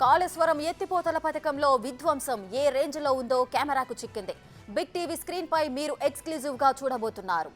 కాళేశ్వరం ఎత్తిపోతల పథకంలో విధ్వంసం ఏ రేంజ్ లో ఉందో కెమెరాకు చిక్కింది. బిగ్ టీవీ స్క్రీన్ పై మీరు ఎక్స్క్లూజివ్ గా చూడబోతున్నారు.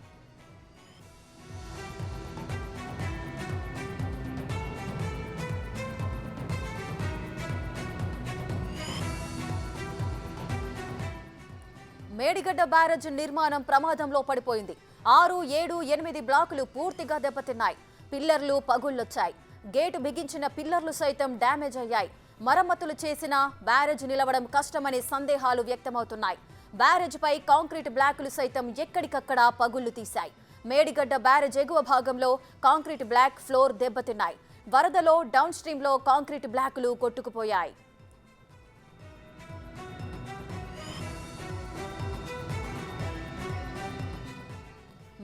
మేడిగడ్డ బ్యారేజ్ నిర్మాణం ప్రమాదంలో పడిపోయింది. 6, 7, 8 బ్లాకులు పూర్తిగా దెబ్బతిన్నాయి. పిల్లర్లు పగుళ్లొచ్చాయి. గేటు బిగించిన పిల్లర్లు సైతం డ్యామేజ్ అయ్యాయి. మరమ్మతులు చేసినా బ్యారేజ్ నిలవడం కష్టమనే సందేహాలు వ్యక్తమవుతున్నాయి. బ్యారేజ్ పై కాంక్రీట్ బ్లాకులు సైతం ఎక్కడికక్కడ పగుళ్లు తీశాయి. మేడిగడ్డ బ్యారేజ్ ఎగువ భాగంలో కాంక్రీట్ బ్లాక్ ఫ్లోర్ దెబ్బతిన్నాయి. వరదలో డౌన్ స్ట్రీమ్ లో కాంక్రీట్ బ్లాకులు కొట్టుకుపోయాయి.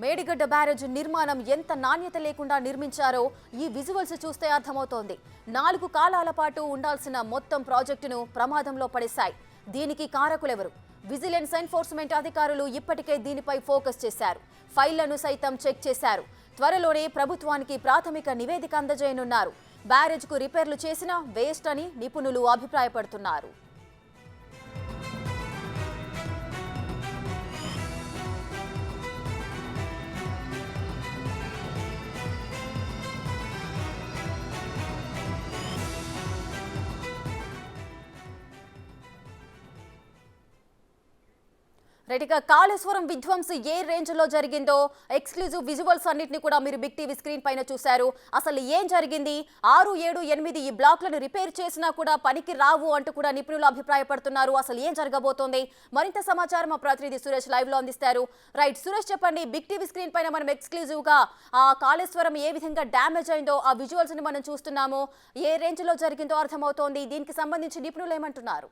మేడిగడ్డ బ్యారేజ్ నిర్మాణం ఎంత నాణ్యత లేకుండా నిర్మించారో ఈ విజువల్స్ చూస్తే అర్థమవుతోంది. 4 కాలాల పాటు ఉండాల్సిన మొత్తం ప్రాజెక్టును ప్రమాదంలో పడేశాయి. దీనికి కారకులెవరు? విజిలెన్స్ ఎన్ఫోర్స్మెంట్ అధికారులు ఇప్పటికే దీనిపై ఫోకస్ చేశారు. ఫైళ్లను సైతం చెక్ చేశారు. త్వరలోనే ప్రభుత్వానికి ప్రాథమిక నివేదిక అందజేయనున్నారు. బ్యారేజ్కు రిపేర్లు చేసినా వేస్ట్ అని నిపుణులు అభిప్రాయపడుతున్నారు. రైట్గా కాళేశ్వరం విధ్వంసం ఏ రేంజ్ లో జరిగిందో ఎక్స్క్లూజివ్ విజువల్స్ అన్నింటినీ కూడా మీరు బిగ్ టీవీ స్క్రీన్ పైన చూశారు. అసలు ఏం జరిగింది? 6, 7, 8 ఈ బ్లాక్లను రిపేర్ చేసినా కూడా పనికి రావు అంటూ కూడా నిపుణులు అభిప్రాయపడుతున్నారు. అసలు ఏం జరగబోతోంది? మరింత సమాచారం మా ప్రతినిధి సురేష్ లైవ్ లో అందిస్తారు. రైట్ సురేష్, చెప్పండి. బిగ్ టీవీ స్క్రీన్ పైన మనం ఎక్స్క్లూజివ్ గా ఆ కాళేశ్వరం ఏ విధంగా డ్యామేజ్ అయిందో ఆ విజువల్స్ ని మనం చూస్తున్నాము. ఏ రేంజ్ లో జరిగిందో అర్థమవుతోంది. దీనికి సంబంధించి నిపుణులు ఏమంటున్నారు?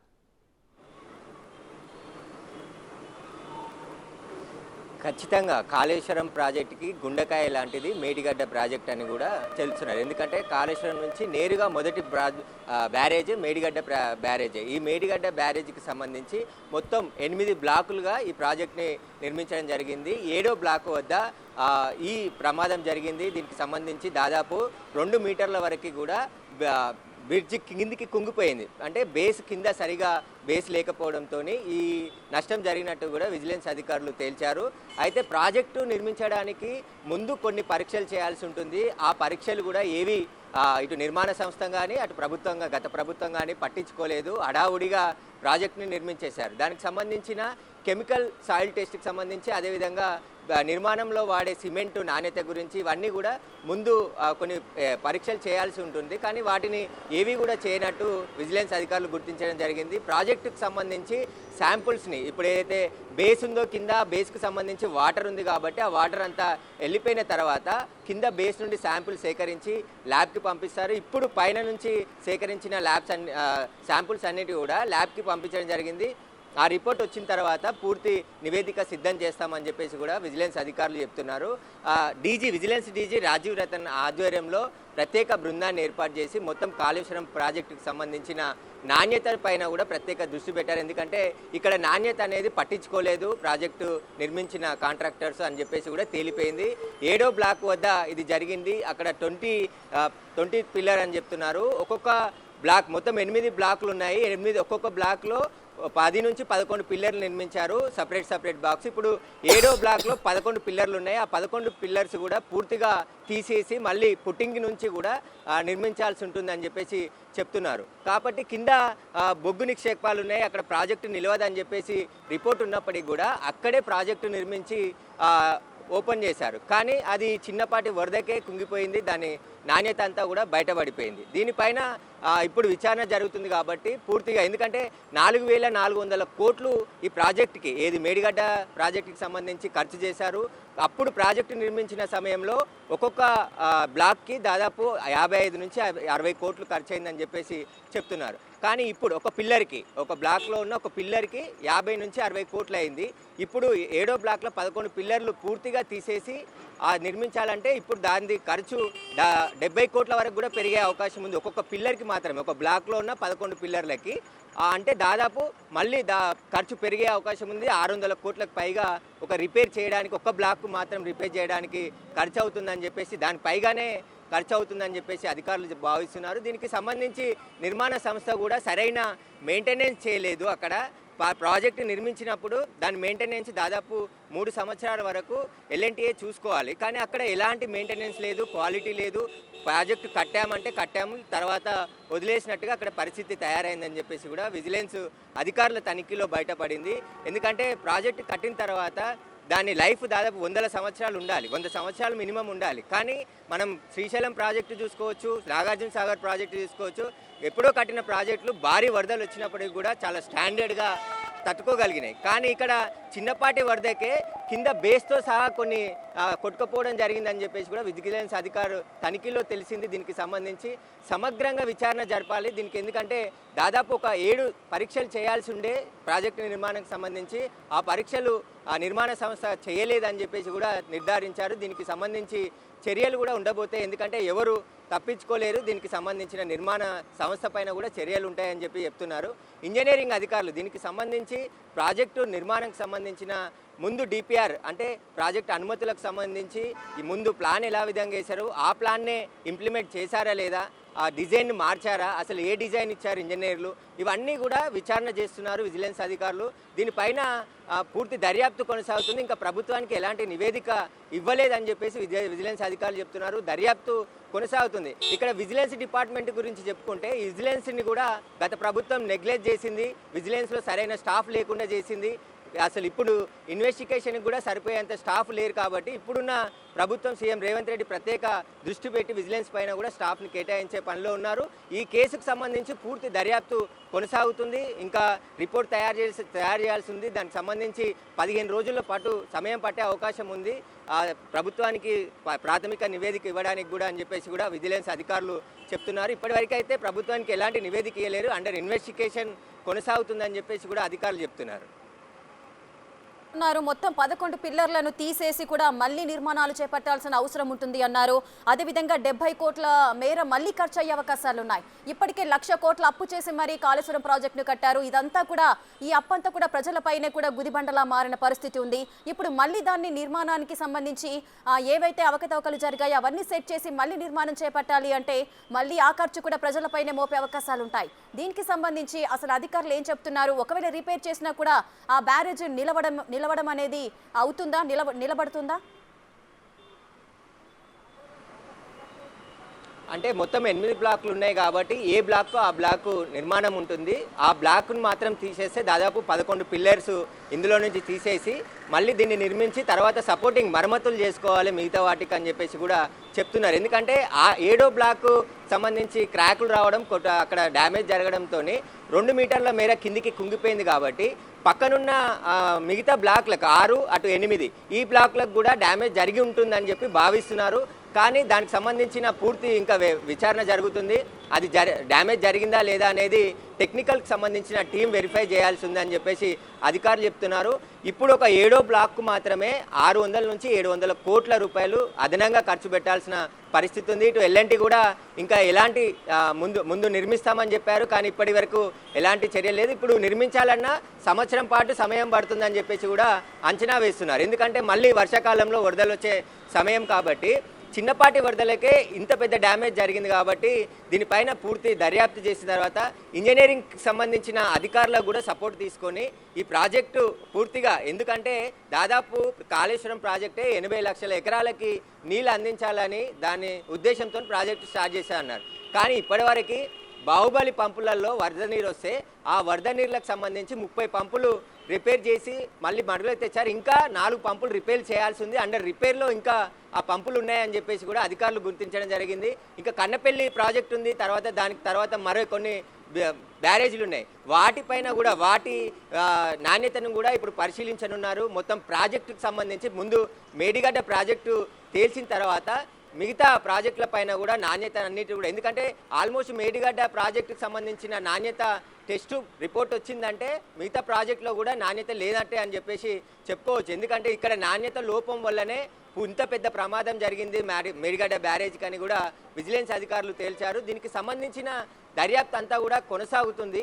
ఖచ్చితంగా కాళేశ్వరం ప్రాజెక్టుకి గుండెకాయ లాంటిది మేడిగడ్డ ప్రాజెక్ట్ అని కూడా తెలుస్తున్నారు. ఎందుకంటే కాళేశ్వరం నుంచి నేరుగా మొదటి బ్యారేజ్ మేడిగడ్డ బ్యారేజ్. ఈ మేడిగడ్డ బ్యారేజ్కి సంబంధించి మొత్తం 8 బ్లాకులుగా ఈ ప్రాజెక్ట్ని నిర్మించడం జరిగింది. 7వ బ్లాక్ వద్ద ఈ ప్రమాదం జరిగింది. దీనికి సంబంధించి దాదాపు 2 మీటర్ల వరకు కూడా బ్రిడ్జి కిందికి కుంగిపోయింది. అంటే బేస్ కింద సరిగా బేస్ లేకపోవడంతో ఈ నష్టం జరిగినట్టు కూడా విజిలెన్స్ అధికారులు తేల్చారు. అయితే ప్రాజెక్టు నిర్మించడానికి ముందు కొన్ని పరీక్షలు చేయాల్సి ఉంటుంది. ఆ పరీక్షలు కూడా ఏవి ఇటు నిర్మాణ సంస్థ కానీ అటు గత ప్రభుత్వం కానీ పట్టించుకోలేదు. హడావుడిగా ప్రాజెక్టుని నిర్మించేశారు. దానికి సంబంధించిన కెమికల్ సాయిల్ టెస్ట్కి సంబంధించి, అదేవిధంగా నిర్మాణంలో వాడే సిమెంటు నాణ్యత గురించి ఇవన్నీ కూడా ముందు కొన్ని పరీక్షలు చేయాల్సి ఉంటుంది. కానీ వాటిని ఏవి కూడా చేయనట్టు విజిలెన్స్ అధికారులు గుర్తించడం జరిగింది. ప్రాజెక్టుకు సంబంధించి శాంపుల్స్ని ఇప్పుడు ఏదైతే బేస్ ఉందో కింద బేస్కి సంబంధించి వాటర్ ఉంది కాబట్టి ఆ వాటర్ అంతా వెళ్ళిపోయిన తర్వాత కింద బేస్ నుండి శాంపుల్ సేకరించి ల్యాబ్కి పంపిస్తారు. ఇప్పుడు పైన నుంచి సేకరించిన శాంపుల్స్ అన్నిటి కూడా ల్యాబ్కి పంపించడం జరిగింది. ఆ రిపోర్ట్ వచ్చిన తర్వాత పూర్తి నివేదిక సిద్ధం చేస్తామని చెప్పేసి కూడా విజిలెన్స్ అధికారులు చెప్తున్నారు. విజిలెన్స్ డీజీ రాజీవ్ రతన్ ఆధ్వర్యంలో ప్రత్యేక బృందాన్ని ఏర్పాటు చేసి మొత్తం కాళేశ్వరం ప్రాజెక్టుకు సంబంధించిన నాణ్యత పైన కూడా ప్రత్యేక దృష్టి పెట్టారు. ఎందుకంటే ఇక్కడ నాణ్యత అనేది పట్టించుకోలేదు ప్రాజెక్టు నిర్మించిన కాంట్రాక్టర్స్ అని చెప్పేసి కూడా తేలిపోయింది. 7వ బ్లాక్ వద్ద ఇది జరిగింది. అక్కడ 20 పిల్లర్ అని చెప్తున్నారు. ఒక్కొక్క బ్లాక్ మొత్తం 8 బ్లాకులు ఉన్నాయి. ఒక్కొక్క బ్లాక్లో 10 నుంచి 11 పిల్లర్లు నిర్మించారు, సపరేట్ బాక్స్. ఇప్పుడు 7వ బ్లాక్లో 11 పిల్లర్లు ఉన్నాయి. ఆ 11 పిల్లర్స్ కూడా పూర్తిగా తీసేసి మళ్ళీ పుట్టింగ్ నుంచి కూడా నిర్మించాల్సి ఉంటుందని చెప్పేసి చెప్తున్నారు. కాబట్టి కింద బొగ్గు నిక్షేపాలు ఉన్నాయి, అక్కడ ప్రాజెక్టు నిలవదని చెప్పేసి రిపోర్ట్ ఉన్నప్పటికీ కూడా అక్కడే ప్రాజెక్టు నిర్మించి ఓపెన్ చేశారు. కానీ అది చిన్నపాటి వరదకే కుంగిపోయింది. దాని నాణ్యత అంతా కూడా బయటపడిపోయింది. దీనిపైన ఇప్పుడు విచారణ జరుగుతుంది కాబట్టి పూర్తిగా, ఎందుకంటే 4,400 కోట్లు ఈ ప్రాజెక్టుకి మేడిగడ్డ ప్రాజెక్టుకి సంబంధించి ఖర్చు చేశారు. అప్పుడు ప్రాజెక్టు నిర్మించిన సమయంలో ఒక్కొక్క బ్లాక్కి దాదాపు 55 నుంచి 60 కోట్లు ఖర్చు అయిందని చెప్పేసి చెప్తున్నారు. కానీ ఇప్పుడు ఒక బ్లాక్లో ఉన్న ఒక పిల్లర్కి 50 నుంచి 60 కోట్లు అయింది. ఇప్పుడు 7వ బ్లాక్లో 11 పిల్లర్లు పూర్తిగా తీసేసి నిర్మించాలంటే ఇప్పుడు దాని ఖర్చు 70 కోట్ల వరకు కూడా పెరిగే అవకాశం ఉంది. ఒక్కొక్క పిల్లర్కి మాత్రమే, ఒక బ్లాక్లో ఉన్న 11 పిల్లర్లకి. అంటే దాదాపు మళ్ళీ ఖర్చు పెరిగే అవకాశం ఉంది. 600 కోట్లకు పైగా ఒక రిపేర్ చేయడానికి, ఒక్క బ్లాక్ మాత్రం రిపేర్ చేయడానికి ఖర్చు అవుతుందని చెప్పేసి దాని పైగానే ఖర్చు అవుతుందని చెప్పేసి అధికారులు భావిస్తున్నారు. దీనికి సంబంధించి నిర్మాణ సంస్థ కూడా సరైన మెయింటెనెన్స్ చేయలేదు. అక్కడ ప్రాజెక్టు నిర్మించినప్పుడు దాని మెయింటెనెన్స్ దాదాపు 3 సంవత్సరాల వరకు ఎల్ఎన్టీఏ చూసుకోవాలి. కానీ అక్కడ ఎలాంటి మెయింటెనెన్స్ లేదు, క్వాలిటీ లేదు. ప్రాజెక్టు కట్టామంటే కట్టాము, తర్వాత వదిలేసినట్టుగా అక్కడ పరిస్థితి తయారైందని చెప్పేసి కూడా విజిలెన్స్ అధికారుల తనిఖీలో బయటపడింది. ఎందుకంటే ప్రాజెక్టు కట్టిన తర్వాత దాని లైఫ్ దాదాపు 100 సంవత్సరాలు ఉండాలి, 100 సంవత్సరాలు మినిమం ఉండాలి. కానీ మనం శ్రీశైలం ప్రాజెక్టు చూసుకోవచ్చు, నాగార్జున సాగర్ ప్రాజెక్టు చూసుకోవచ్చు, ఎప్పుడో కట్టిన ప్రాజెక్టులు భారీ వరదలు వచ్చినప్పటికి కూడా చాలా స్టాండర్డ్గా తట్టుకోగలిగినాయి. కానీ ఇక్కడ చిన్నపాటి వరదకే కింద బేస్తో సహా కొన్ని కొట్టుకుపోవడం జరిగిందని చెప్పేసి కూడా విజిలెన్స్ అధికారు తనిఖీలో తెలిసింది. దీనికి సంబంధించి సమగ్రంగా విచారణ జరపాలి. దీనికి ఎందుకంటే దాదాపు ఒక 7 పరీక్షలు చేయాల్సి ఉండే ప్రాజెక్టు నిర్మాణానికి సంబంధించి ఆ పరీక్షలు ఆ నిర్మాణ సంస్థ చేయలేదని చెప్పేసి కూడా నిర్ధారించారు. దీనికి సంబంధించి చర్యలు కూడా ఉండబోతాయి. ఎందుకంటే ఎవరు తప్పించుకోలేరు. దీనికి సంబంధించిన నిర్మాణ సంస్థ పైన కూడా చర్యలు ఉంటాయని చెప్పి చెప్తున్నారు ఇంజనీరింగ్ అధికారులు. దీనికి సంబంధించి ప్రాజెక్టు నిర్మాణానికి సంబంధించిన ముందు డిపిఆర్ అంటే ప్రాజెక్ట్ అనుమతులకు సంబంధించి ఈ ముందు ప్లాన్ ఎలా విధంగా వేశారు, ఆ ప్లాన్నే ఇంప్లిమెంట్ చేశారా లేదా, ఆ డిజైన్ మార్చారా, అసలు ఏ డిజైన్ ఇచ్చారు ఇంజనీర్లు, ఇవన్నీ కూడా విచారణ చేస్తున్నారు విజిలెన్స్ అధికారులు. దీనిపైన పూర్తి దర్యాప్తు కొనసాగుతుంది. ఇంకా ప్రభుత్వానికి ఎలాంటి నివేదిక ఇవ్వలేదని చెప్పేసి విజిలెన్స్ అధికారులు చెప్తున్నారు. దర్యాప్తు కొనసాగుతుంది. ఇక్కడ విజిలెన్స్ డిపార్ట్మెంట్ గురించి చెప్పుకుంటే విజిలెన్స్ని కూడా గత ప్రభుత్వం నెగ్లెక్ట్ చేసింది. విజిలెన్స్లో సరైన స్టాఫ్ లేకుండా చేసింది. అసలు ఇప్పుడు ఇన్వెస్టిగేషన్కి కూడా సరిపోయేంత స్టాఫ్ లేరు. కాబట్టి ఇప్పుడున్న ప్రభుత్వం సీఎం రేవంత్ రెడ్డి ప్రత్యేక దృష్టి పెట్టి విజిలెన్స్ పైన కూడా స్టాఫ్ని కేటాయించే పనిలో ఉన్నారు. ఈ కేసుకు సంబంధించి పూర్తి దర్యాప్తు కొనసాగుతుంది. ఇంకా రిపోర్ట్ తయారు చేయాల్సి ఉంది. దానికి సంబంధించి 15 రోజుల పాటు సమయం పట్టే అవకాశం ఉంది. ప్రభుత్వానికి ప్రాథమిక నివేదిక ఇవ్వడానికి కూడా అని చెప్పేసి కూడా విజిలెన్స్ అధికారులు చెప్తున్నారు. ఇప్పటివరకు అయితే ప్రభుత్వానికి ఎలాంటి నివేదిక ఇవ్వలేరు. అండర్ ఇన్వెస్టిగేషన్ కొనసాగుతుందని చెప్పేసి కూడా అధికారులు చెప్తున్నారు. మొత్తం 11 పిల్లర్లను తీసేసి కూడా మళ్ళీ నిర్మాణాలు చేపట్టాల్సిన అవసరం ఉంటుంది అన్నారు. అదేవిధంగా 70 కోట్ల మేర మళ్ళీ ఖర్చు అయ్యే అవకాశాలు ఉన్నాయి. ఇప్పటికే 1,00,000 కోట్ల అప్పు చేసి మరీ కాళేశ్వరం ప్రాజెక్టును కట్టారు. ఇదంతా కూడా ఈ అప్పంతా కూడా ప్రజలపైనే కూడా గుదిబండలా మారిన పరిస్థితి ఉంది. ఇప్పుడు మళ్ళీ దాన్ని నిర్మాణానికి సంబంధించి ఏవైతే అవకతవకలు జరిగాయో అవన్నీ సెట్ చేసి మళ్ళీ నిర్మాణం చేపట్టాలి అంటే మళ్ళీ ఆ ఖర్చు కూడా ప్రజలపైనే మోపే అవకాశాలు ఉంటాయి. దీనికి సంబంధించి అసలు అధికారులు ఏం చెప్తున్నారు? ఒకవేళ రిపేర్ చేసినా కూడా ఆ బ్యారేజ్ నిలవడం అనేది అవుతుందా, నిలబడుతుందా? అంటే మొత్తం 8 బ్లాకులు ఉన్నాయి కాబట్టి ఏ బ్లాక్ ఆ బ్లాక్ నిర్మాణం ఉంటుంది. ఆ బ్లాక్ను మాత్రం తీసేస్తే దాదాపు 11 పిల్లర్స్ ఇందులో నుంచి తీసేసి మళ్ళీ దీన్ని నిర్మించి తర్వాత సపోర్టింగ్ మరమ్మతులు చేసుకోవాలి మిగతా వాటికి అని చెప్పేసి కూడా చెప్తున్నారు. ఎందుకంటే ఆ 7వ బ్లాక్ సంబంధించి క్రాకులు రావడం, అక్కడ డ్యామేజ్ జరగడంతో 2 మీటర్ల మేర కిందికి కుంగిపోయింది. కాబట్టి పక్కనున్న మిగతా బ్లాక్లకు 6 అటు 8 ఈ బ్లాక్లకు కూడా డ్యామేజ్ జరిగి ఉంటుందని చెప్పి భావిస్తున్నారు. కానీ దానికి సంబంధించిన పూర్తి ఇంకా విచారణ జరుగుతుంది. అది డ్యామేజ్ జరిగిందా లేదా అనేది టెక్నికల్కి సంబంధించిన టీం వెరిఫై చేయాల్సి ఉందని చెప్పేసి అధికారులు చెప్తున్నారు. ఇప్పుడు ఒక 7వ బ్లాక్కు మాత్రమే 600 నుంచి 700 కోట్ల రూపాయలు అదనంగా ఖర్చు పెట్టాల్సిన పరిస్థితి ఉంది. ఇటు ఎల్ఎన్టీ కూడా ఇంకా ఎలాంటి ముందు నిర్మిస్తామని చెప్పారు. కానీ ఇప్పటి వరకు ఎలాంటి చర్య లేదు. ఇప్పుడు నిర్మించాలన్నా సంవత్సరం పాటు సమయం పడుతుందని చెప్పేసి కూడా అంచనా వేస్తున్నారు. ఎందుకంటే మళ్ళీ వర్షాకాలంలో వరదలు వచ్చే సమయం కాబట్టి చిన్నపాటి వరదలకే ఇంత పెద్ద డ్యామేజ్ జరిగింది. కాబట్టి దీనిపైన పూర్తి దర్యాప్తు చేసిన తర్వాత ఇంజనీరింగ్కి సంబంధించిన అధికారులకు కూడా సపోర్ట్ తీసుకొని ఈ ప్రాజెక్టు పూర్తిగా, ఎందుకంటే దాదాపు కాళేశ్వరం ప్రాజెక్టే 80 లక్షల ఎకరాలకి నీళ్ళు అందించాలని దాని ఉద్దేశంతో ప్రాజెక్టు స్టార్ట్ చేశారన్నారు. కానీ ఇప్పటివరకు బాహుబలి పంపులలో వరద నీరు వస్తే ఆ వరద నీళ్ళకు సంబంధించి 30 పంపులు రిపేర్ చేసి మళ్ళీ మడుగులోకి తెచ్చారు. ఇంకా 4 పంపులు రిపేర్ చేయాల్సి ఉంది. అండర్ రిపేర్లో ఇంకా ఆ పంపులు ఉన్నాయని చెప్పేసి కూడా అధికారులు గుర్తించడం జరిగింది. ఇంకా కన్నపల్లి ప్రాజెక్ట్ ఉంది, దానికి తర్వాత మరో కొన్ని బ్యారేజీలు ఉన్నాయి. వాటిపైన కూడా వాటి నాణ్యతను కూడా ఇప్పుడు పరిశీలించనున్నారు. మొత్తం ప్రాజెక్టుకు సంబంధించి ముందు మేడిగడ్డ ప్రాజెక్టు తేల్చిన తర్వాత మిగతా ప్రాజెక్టుల పైన కూడా నాణ్యత అన్నిటి కూడా, ఎందుకంటే ఆల్మోస్ట్ మేడిగడ్డ ప్రాజెక్టుకు సంబంధించిన నాణ్యత టెస్ట్ రిపోర్ట్ వచ్చిందంటే మిగతా ప్రాజెక్టులో కూడా నాణ్యత లేదంటే అని చెప్పేసి చెప్పుకోవచ్చు. ఎందుకంటే ఇక్కడ నాణ్యత లోపం వల్లనే ఇంత పెద్ద ప్రమాదం జరిగింది మేడిగడ్డ బ్యారేజ్ అని కూడా విజిలెన్స్ అధికారులు తేల్చారు. దీనికి సంబంధించిన దర్యాప్తు అంతా కూడా కొనసాగుతుంది.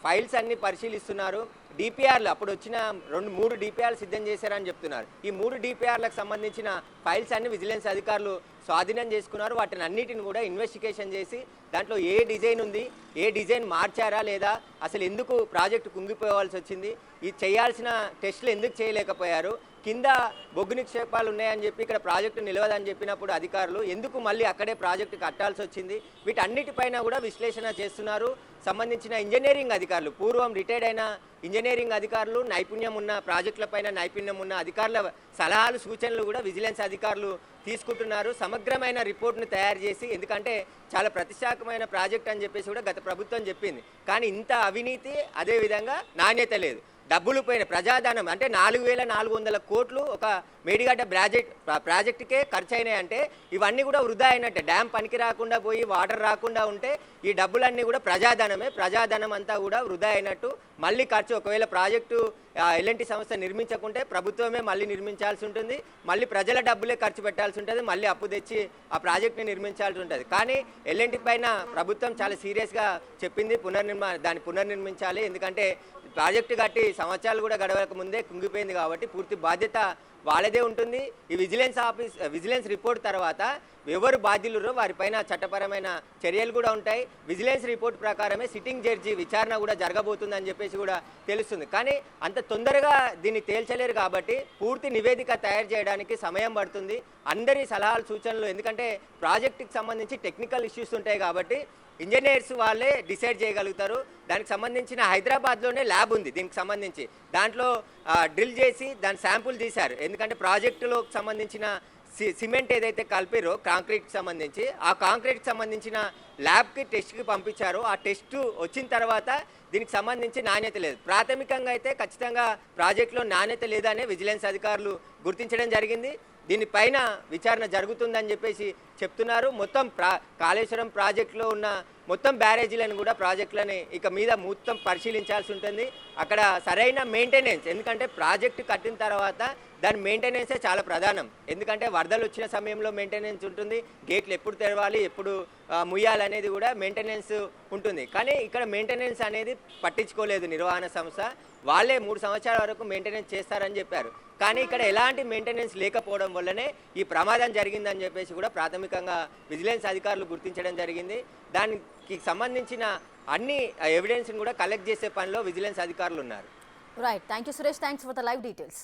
ఫైల్స్ అన్ని పరిశీలిస్తున్నారు. డిపిఆర్లు అప్పుడు వచ్చిన 2-3 డిపిఆర్లు సిద్ధం చేశారని చెప్తున్నారు. ఈ 3 డిపిఆర్లకు సంబంధించిన ఫైల్స్ అన్ని విజిలెన్స్ అధికారులు స్వాధీనం చేసుకున్నారు. వాటిని అన్నిటిని కూడా ఇన్వెస్టిగేషన్ చేసి దాంట్లో ఏ డిజైన్ ఉంది, ఏ డిజైన్ మార్చారా లేదా, అసలు ఎందుకు ప్రాజెక్టు కుంగిపోవాల్సి వచ్చింది, ఈ చేయాల్సిన టెస్టులు ఎందుకు చేయలేకపోయారు, కింద బొగ్గు నిక్షేపాలు ఉన్నాయని చెప్పి ఇక్కడ ప్రాజెక్టు నిలవదని చెప్పినప్పుడు అధికారులు ఎందుకు మళ్ళీ అక్కడే ప్రాజెక్టు కట్టాల్సి వచ్చింది, వీటన్నిటిపైన కూడా విశ్లేషణ చేస్తున్నారు. సంబంధించిన ఇంజనీరింగ్ అధికారులు, పూర్వం రిటైర్డ్ అయిన ఇంజనీరింగ్ అధికారులు, నైపుణ్యం ఉన్న ప్రాజెక్టులపైన నైపుణ్యం ఉన్న అధికారుల సలహాలు సూచనలు కూడా విజిలెన్స్ అధికారులు తీసుకుంటున్నారు. సమగ్రమైన రిపోర్ట్ను తయారు చేసి, ఎందుకంటే చాలా ప్రతిష్టాత్మకమైన ప్రాజెక్ట్ అని చెప్పేసి కూడా గత ప్రభుత్వం చెప్పింది. కానీ ఇంత అవినీతి, అదేవిధంగా నాణ్యత లేదు, డబ్బులు పోయిన ప్రజాధనం అంటే 4,400 కోట్లు ఒక మేడిగడ్డ ప్రాజెక్టుకే ఖర్చు అయినాయంటే ఇవన్నీ కూడా వృధా అయినట్టే. డ్యామ్ పనికి రాకుండా పోయి వాటర్ రాకుండా ఉంటే ఈ డబ్బులన్నీ కూడా ప్రజాధనమే. ప్రజాధనం అంతా కూడా వృధా అయినట్టు. మళ్ళీ ఖర్చు, ఒకవేళ ప్రాజెక్టు ఎల్ఎన్టీ సంస్థ నిర్మించకుంటే ప్రభుత్వమే మళ్ళీ నిర్మించాల్సి ఉంటుంది, మళ్ళీ ప్రజల డబ్బులే ఖర్చు పెట్టాల్సి ఉంటుంది, మళ్ళీ అప్పు తెచ్చి ఆ ప్రాజెక్ట్ని నిర్మించాల్సి ఉంటుంది. కానీ ఎల్ఎన్టీ పైన ప్రభుత్వం చాలా సీరియస్గా చెప్పింది, దాన్ని పునర్నిర్మించాలి. ఎందుకంటే ప్రాజెక్టు కట్టి సంవత్సరాలు కూడా గడవక ముందే కుంగిపోయింది కాబట్టి పూర్తి బాధ్యత వాళ్ళదే ఉంటుంది. ఈ విజిలెన్స్ రిపోర్ట్ తర్వాత ఎవరు బాధ్యులరో వారిపైన చట్టపరమైన చర్యలు కూడా ఉంటాయి. విజిలెన్స్ రిపోర్ట్ ప్రకారమే సిట్టింగ్ జడ్జి విచారణ కూడా జరగబోతుందని చెప్పేసి కూడా తెలుస్తుంది. కానీ అంత తొందరగా దీన్ని తేల్చలేరు కాబట్టి పూర్తి నివేదిక తయారు చేయడానికి సమయం పడుతుంది. అందరి సలహాలు సూచనలు, ఎందుకంటే ప్రాజెక్టుకి సంబంధించి టెక్నికల్ ఇష్యూస్ ఉంటాయి కాబట్టి ఇంజనీర్స్ వాళ్ళే డిసైడ్ చేయగలుగుతారు. దానికి సంబంధించిన హైదరాబాద్లోనే ల్యాబ్ ఉంది దీనికి సంబంధించి. దాంట్లో డ్రిల్ చేసి దాని శాంపుల్ తీశారు. ఎందుకంటే ప్రాజెక్టులో సంబంధించిన సిమెంట్ ఏదైతే కలిపారో కాంక్రీట్కి సంబంధించి, ఆ కాంక్రీట్కి సంబంధించిన ల్యాబ్కి టెస్ట్కి పంపించారు. ఆ టెస్ట్ వచ్చిన తర్వాత దీనికి సంబంధించి నాణ్యత లేదు. ప్రాథమికంగా అయితే ఖచ్చితంగా ప్రాజెక్టులో నాణ్యత లేదనే విజిలెన్స్ అధికారులు గుర్తించడం జరిగింది. దీనిపైన విచారణ జరుగుతుందని చెప్పేసి చెప్తున్నారు. మొత్తం కాళేశ్వరం ప్రాజెక్టులో ఉన్న మొత్తం బ్యారేజీలను కూడా ప్రాజెక్టులని ఇక మీద మొత్తం పరిశీలించాల్సి ఉంటుంది. అక్కడ సరైన మెయింటెనెన్స్, ఎందుకంటే ప్రాజెక్టు కట్టిన తర్వాత దాని మెయింటెనెన్సే చాలా ప్రధానం. ఎందుకంటే వరదలు వచ్చిన సమయంలో మెయింటెనెన్స్ ఉంటుంది, గేట్లు ఎప్పుడు తెరవాలి, ఎప్పుడు ముయ్యాలనేది కూడా మెయింటెనెన్స్ ఉంటుంది. కానీ ఇక్కడ మెయింటెనెన్స్ అనేది పట్టించుకోలేదు నిర్వహణ సంస్థ. వాళ్ళే 3 సంవత్సరాల వరకు మెయింటెనెన్స్ చేస్తారని చెప్పారు. కానీ ఇక్కడ ఎలాంటి మెయింటెనెన్స్ లేకపోవడం వల్లనే ఈ ప్రమాదం జరిగిందని చెప్పేసి కూడా ప్రాథమికంగా విజిలెన్స్ అధికారులు గుర్తించడం జరిగింది. దానికి సంబంధించిన అన్ని ఎవిడెన్స్ని కూడా కలెక్ట్ చేసే పనిలో విజిలెన్స్ అధికారులు ఉన్నారు. Right, thank you Suresh, thanks for the live details.